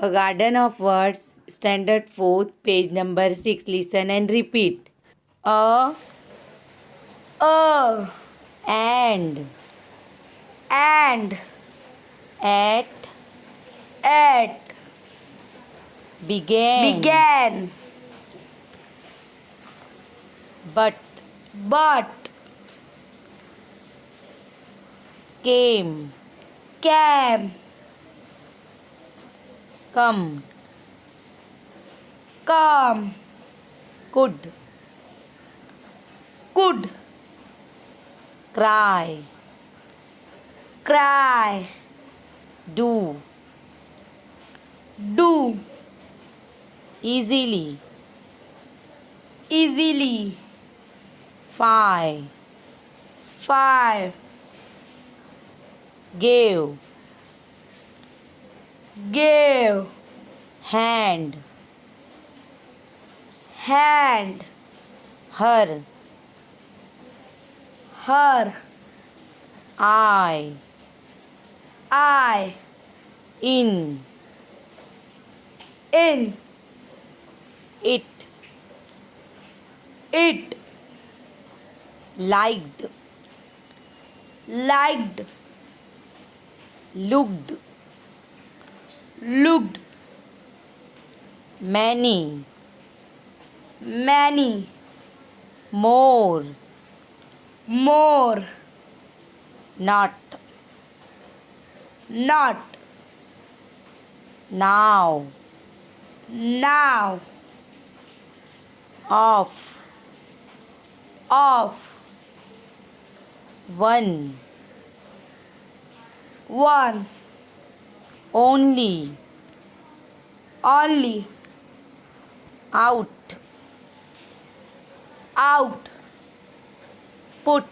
A Garden of Words, Standard 4th, page number 6. Listen and repeat. A, A and, and at, at began, but, but came, came come, come could, could cry, cry do, do easily, easily five, five gave, give hand, hand her, her I, in, in it, it liked, liked looked, looked many, many more, more not, not now, now off, of one, one only, only out, out put,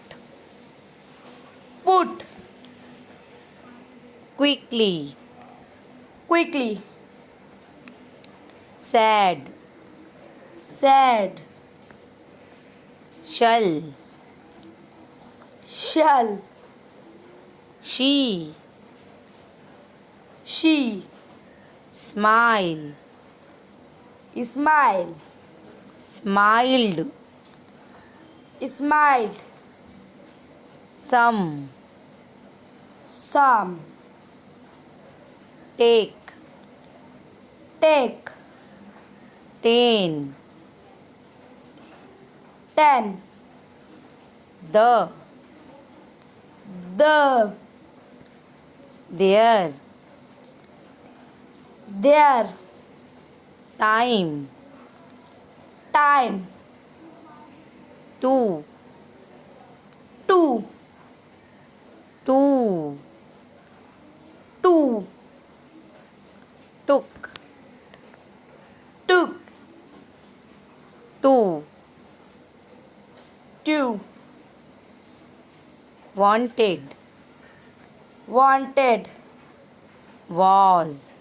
put quickly, quickly sad, said shall, shall she, she smile, smile smiled, smiled some, some take, take ten, 10 the, the there, their time, time two, two two, two took, took two, two wanted, wanted was,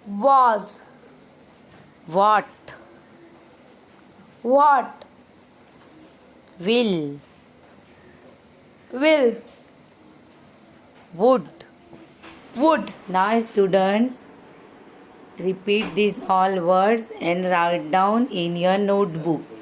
was what, what will, will would. would Now, students, repeat these all words and write down in your notebook.